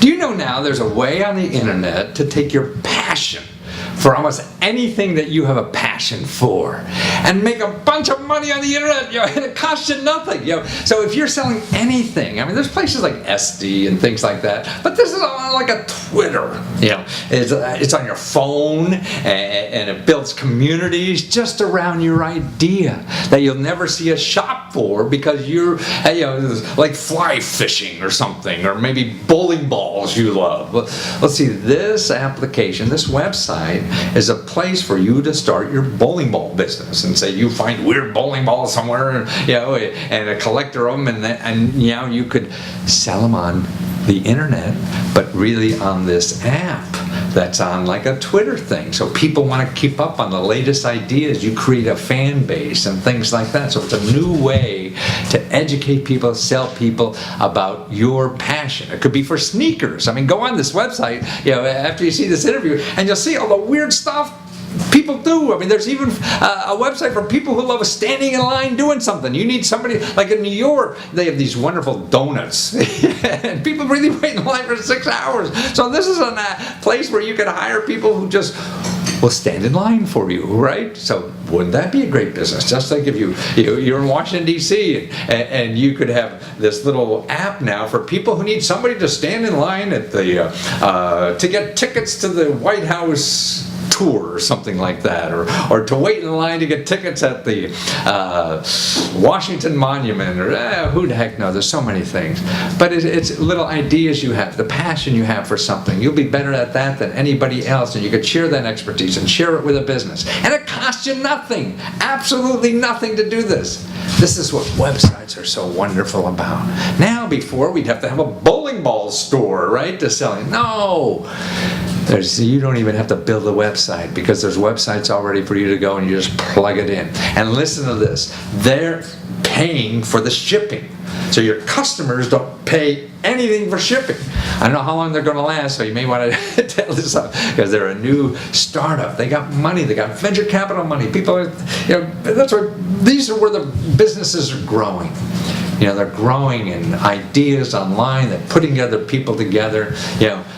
Do you know now there's a way on the internet to take your passion for almost anything that you have a passion for and make a bunch of money on the internet, and it costs you nothing, So if you're selling anything, I mean, there's places like SD and things like that, but this is on like a Twitter, it's on your phone, and it builds communities just around your idea that you'll never see a shop for because you're, like fly fishing or something, or maybe bowling balls you love. Let's see, this application, this website is a place for you to start your bowling ball business, and say you find weird bowling balls somewhere, and a collector of them, and you could sell them on the internet, but really on this app that's on like a Twitter thing. So people want to keep up on the latest ideas. You create a fan base and things like that. So it's a new way to educate people, sell people about your passion. It could be for sneakers. I mean, go on this website, after you see this interview, and you'll see all the weird stuff people do. I mean, there's even a website for people who love standing in line doing something. You need somebody, like in New York, they have these wonderful donuts, and people really wait in line for 6 hours. So this is a place where you can hire people who just will stand in line for you, right? So wouldn't that be a great business? Just like if you're in Washington, D.C., and you could have this little app now for people who need somebody to stand in line at the to get tickets to the White House tour or something like that, or to wait in line to get tickets at the Washington Monument, or who the heck knows. There's so many things, but it's little ideas you have, the passion you have for something. You'll be better at that than anybody else, and you could share that expertise and share it with a business, and it costs you nothing, absolutely nothing to do this. This is what websites are so wonderful about. Now, before, we'd have to have a bowling ball store, right, to sell it. No. You don't even have to build a website, because there's websites already for you to go, and you just plug it in. And listen to this. They're paying for the shipping. So your customers don't pay anything for shipping. I don't know how long they're going to last, so you may want to tell this up, because they're a new startup. They got money. They got venture capital money. People are, that's where, these are where the businesses are growing. They're growing in ideas online. They're putting other people together,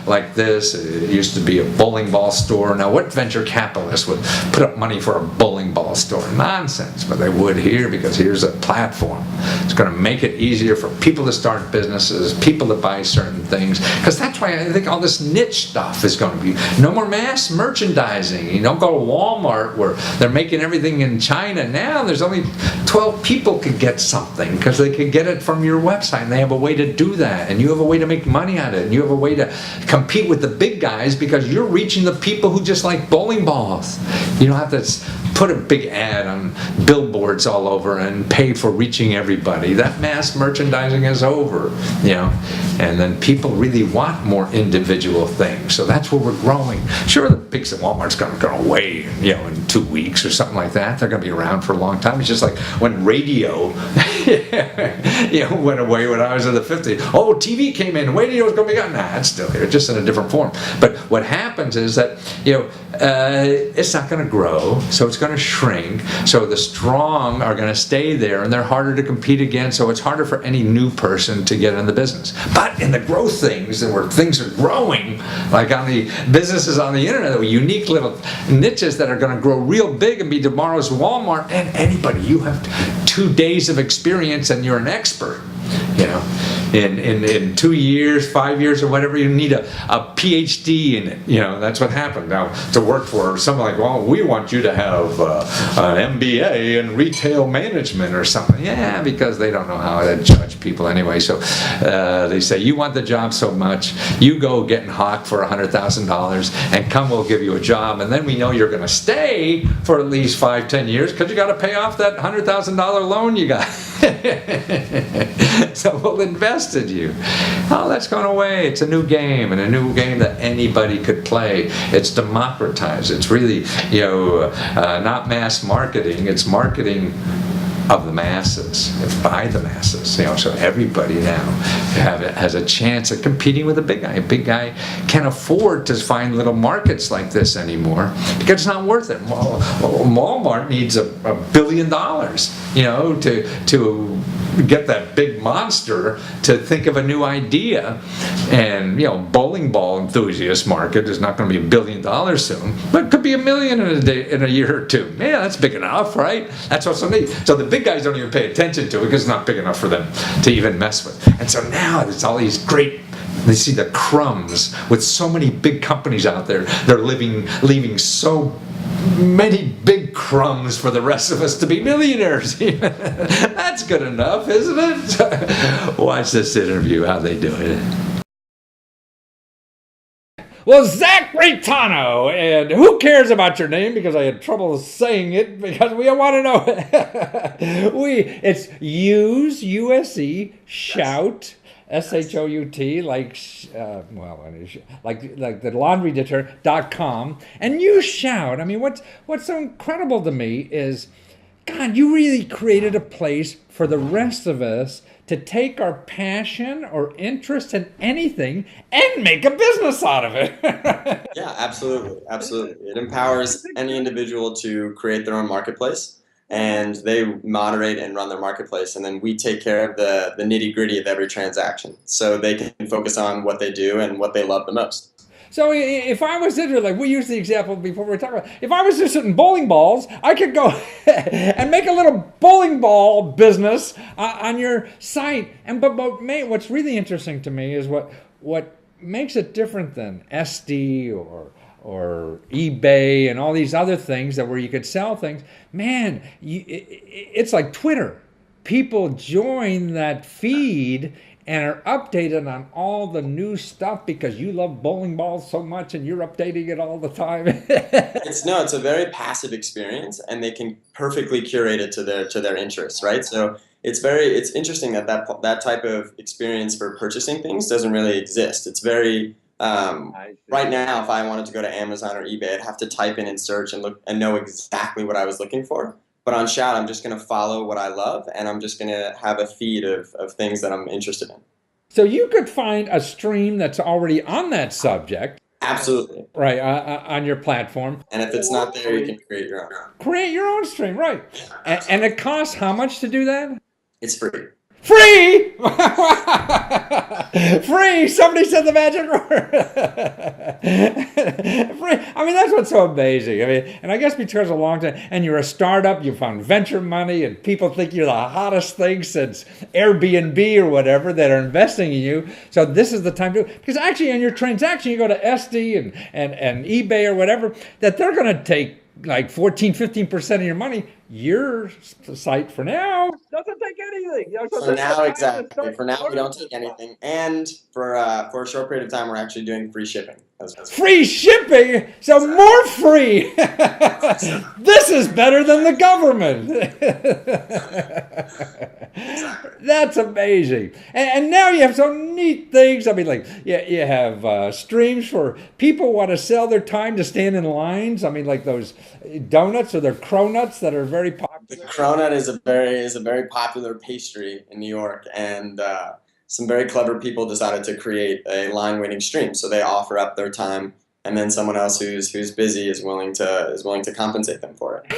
like this. It used to be a bowling ball store. Now, what venture capitalist would put up money for a bowling ball store? Nonsense. But they would here, because here's a platform. It's going to make it easier for people to start businesses, people to buy certain things. Because that's why I think all this niche stuff is going to be. No more mass merchandising. You don't go to Walmart where they're making everything in China. Now there's only 12 people could get something, because they could get it from your website, and they have a way to do that, and you have a way to make money on it, and you have a way to compete with the big guys, because you're reaching the people who just like bowling balls. You don't have to put a big ad on billboards all over and pay for reaching everybody. That mass merchandising is over, and then people really want more individual things. So that's where we're growing. Sure, the big Walmart's going to go away, in 2 weeks or something like that. They're going to be around for a long time. It's just like when radio went away when I was in the 50s. Oh, TV came in, radio's going to be gone. Nah, it's still here, just in a different form. But what happens is that, it's not going to grow, so it's going to shrink. So the strong are going to stay there, and they're harder to compete against, so it's harder for any new person to get in the business. But in the growth things, and where things are growing, like on the businesses on the internet, with unique little niches that are going to grow real big and be tomorrow's Walmart, and anybody, you have 2 days of experience and you're an expert. In 2 years, 5 years, or whatever, you need a PhD in it. That's what happened. Now, to work for someone like, well, we want you to have an MBA in retail management or something. Yeah, because they don't know how to judge people anyway. So they say, you want the job so much, you go get in Hawk for $100,000, and come, we'll give you a job. And then we know you're going to stay for at least 5-10 years, because you got to pay off that $100,000 loan you got. So we'll invest in you. Oh, that's gone away. It's a new game, and a new game that anybody could play. It's democratized. It's really, not mass marketing. It's marketing of the masses, by the masses. So everybody now has a chance at competing with a big guy. A big guy can't afford to find little markets like this anymore, because it's not worth it. Walmart needs $1 billion, to get that big monster to think of a new idea. And bowling ball enthusiast market is not going to be $1 billion soon, but it could be $1 million in a year or two. Yeah, that's big enough, right? That's what's neat. So the big guys don't even pay attention to it because it's not big enough for them to even mess with. And so now there's all these great. They see the crumbs with so many big companies out there. They're leaving so many big crumbs for the rest of us to be millionaires. That's good enough, isn't it? Watch this interview, how they do it. Well, Zach Reitano, and who cares about your name because I had trouble saying it because we want to know. It's use, U-S-E, shout, S-H-O-U-T, like the laundry detergent.com, and you shout. I mean, what's so incredible to me is, God, you really created a place for the rest of us to take our passion or interest in anything and make a business out of it. Yeah, absolutely. It empowers any individual to create their own marketplace, and they moderate and run their marketplace, and then we take care of the nitty-gritty of every transaction, so they can focus on what they do and what they love the most. So if I was interested, like we used the example before we were talking about, if I was interested in bowling balls, I could go and make a little bowling ball business on your site. But what's really interesting to me is what makes it different than SD or eBay and all these other things where you could sell things. Man, it's like Twitter. People join that feed and are updated on all the new stuff because you love bowling balls so much and you're updating it all the time. It's a very passive experience, and they can perfectly curate it to their interests, right? So it's interesting that type of experience for purchasing things doesn't really exist. It's very right now, if I wanted to go to Amazon or eBay, I'd have to type in and search and look and know exactly what I was looking for. But on Shout, I'm just going to follow what I love, and I'm just going to have a feed of things that I'm interested in. So you could find a stream that's already on that subject. Absolutely. Right, on your platform. And if it's not there, you can create your own. Create your own stream, right. And it costs how much to do that? It's free. Free! Free! Somebody said the magic word. Free. I mean, that's what's so amazing. I mean, and I guess because a long time, and you're a startup, you found venture money, and people think you're the hottest thing since Airbnb or whatever that are investing in you. So this is the time to, because actually in your transaction, you go to SD and eBay or whatever, that they're going to take like 15% of your money. Your site for now doesn't take anything. For now, exactly. For now, we don't take anything, and for a short period of time, we're actually doing free shipping. Free shipping, so more free. This is better than the government. That's amazing. And now you have some neat things. I mean, like you have streams for people who want to sell their time to stand in lines. I mean, like those donuts or their cronuts that are very popular. The cronut is a very popular pastry in New York, and some very clever people decided to create a line waiting stream. So they offer up their time, and then someone else who's busy is willing to compensate them for it.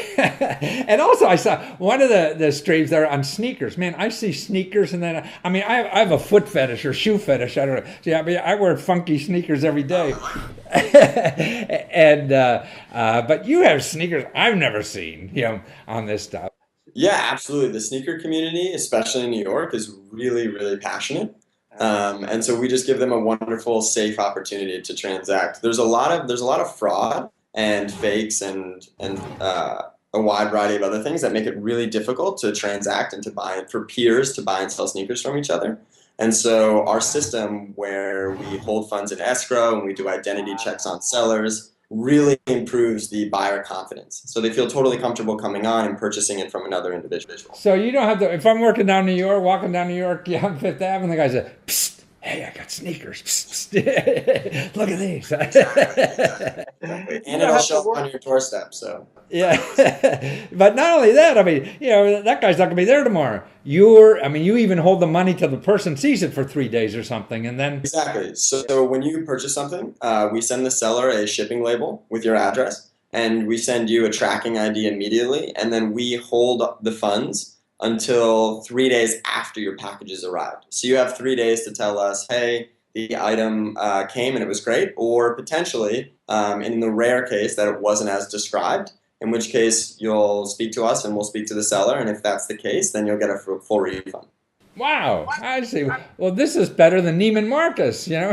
And also, I saw one of the streams there on sneakers. Man, I see sneakers, and then I have a foot fetish or shoe fetish. I don't know. Yeah, I mean, I wear funky sneakers every day. And but you have sneakers I've never seen, on this stuff. Yeah, absolutely. The sneaker community, especially in New York, is really, really passionate. And so we just give them a wonderful, safe opportunity to transact. There's a lot of fraud and fakes and a wide variety of other things that make it really difficult to transact and for peers to buy and sell sneakers from each other. And so our system, where we hold funds in escrow and we do identity checks on sellers, really improves the buyer confidence. So they feel totally comfortable coming on and purchasing it from another individual. So you don't have to, if I'm walking down New York, on Fifth Avenue, the guy says, psst, hey, I got sneakers. Psst, psst. Look at these. Exactly. And it'll show up on your doorstep, so. Yeah. But not only that, I mean, that guy's not going to be there tomorrow. You even hold the money till the person sees it for 3 days or something, and then... Exactly. So when you purchase something, we send the seller a shipping label with your address, and we send you a tracking ID immediately, and then we hold the funds until 3 days after your packages arrived. So you have 3 days to tell us, hey, the item came and it was great, or potentially, in the rare case that it wasn't as described, in which case you'll speak to us and we'll speak to the seller, and if that's the case, then you'll get a full refund. Wow, I see. Well, this is better than Neiman Marcus, you know?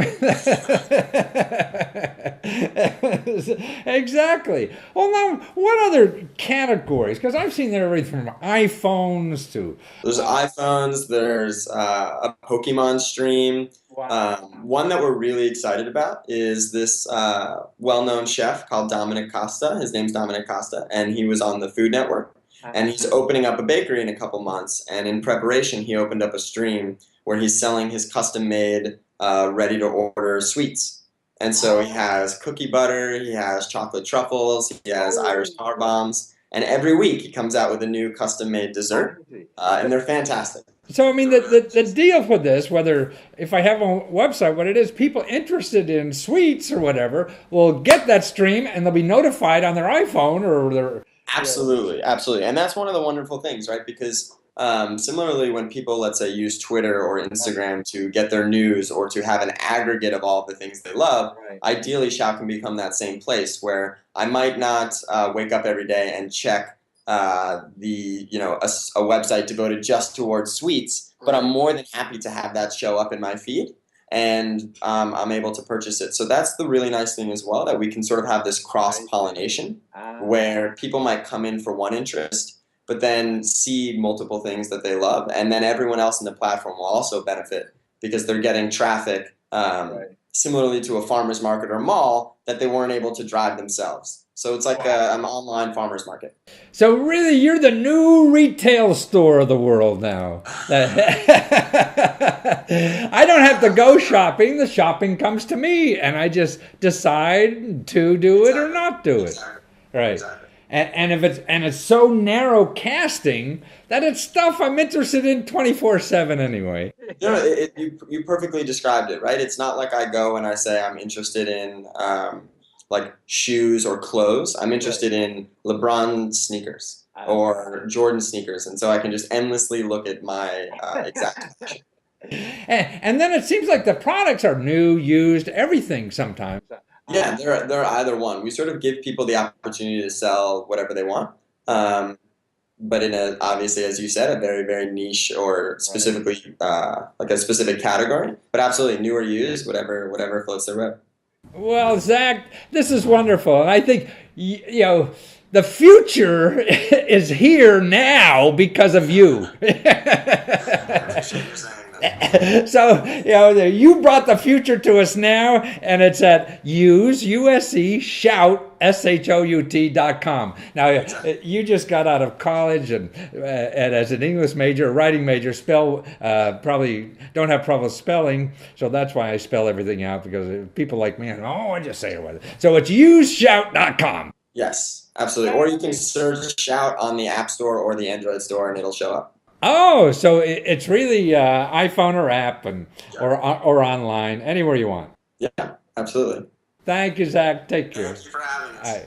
Exactly. Well, now, what other categories? Because I've seen everything from iPhones to... There's iPhones, there's a Pokemon stream. One that we're really excited about is this well-known chef called Dominic Costa. His name's Dominic Costa, and he was on the Food Network. And he's opening up a bakery in a couple months. And in preparation, he opened up a stream where he's selling his custom-made, ready-to-order sweets. And so he has cookie butter, he has chocolate truffles, he has Irish tar bombs, and every week he comes out with a new custom-made dessert, and they're fantastic. So, I mean, the deal with this, whether if I have a website, what it is, people interested in sweets or whatever will get that stream and they'll be notified on their iPhone or their... Absolutely, absolutely. And that's one of the wonderful things, right? Because similarly, when people, let's say, use Twitter or Instagram to get their news or to have an aggregate of all the things they love, ideally, Shout can become that same place where I might not wake up every day and check a website devoted just towards sweets, but I'm more than happy to have that show up in my feed. And I'm able to purchase it. So that's the really nice thing as well, that we can sort of have this cross-pollination where people might come in for one interest, but then see multiple things that they love. And then everyone else in the platform will also benefit because they're getting traffic similarly to a farmer's market or mall that they weren't able to drive themselves. So it's like an online farmer's market. So really, you're the new retail store of the world now. I don't have to go shopping. The shopping comes to me, and I just decide to do it or not do it. Right. And if it's so narrow casting that it's stuff I'm interested in 24/7 anyway. You perfectly described it, right? It's not like I go and I say I'm interested in like shoes or clothes. I'm interested in LeBron sneakers or Jordan sneakers, and so I can just endlessly look at my exact fashion. And then it seems like the products are new, used, everything sometimes. Yeah, they're either one. We sort of give people the opportunity to sell whatever they want, but in a, obviously, as you said, a very, very niche or specifically like a specific category. But absolutely, new or used, whatever floats their boat. Well, Zach, this is wonderful. And I think, the future is here now because of you. So, you brought the future to us now, and it's at shout.com. Now, you just got out of college and as an English major, a writing major, probably don't have trouble spelling, so that's why I spell everything out, because people like me, I just say it with it. So it's useshout.com. Yes, absolutely. Or you can search Shout on the App Store or the Android store, and it'll show up. Oh, so it's really iPhone or app or online, anywhere you want. Yeah, absolutely. Thank you, Zach. Take care. Thank you for having us.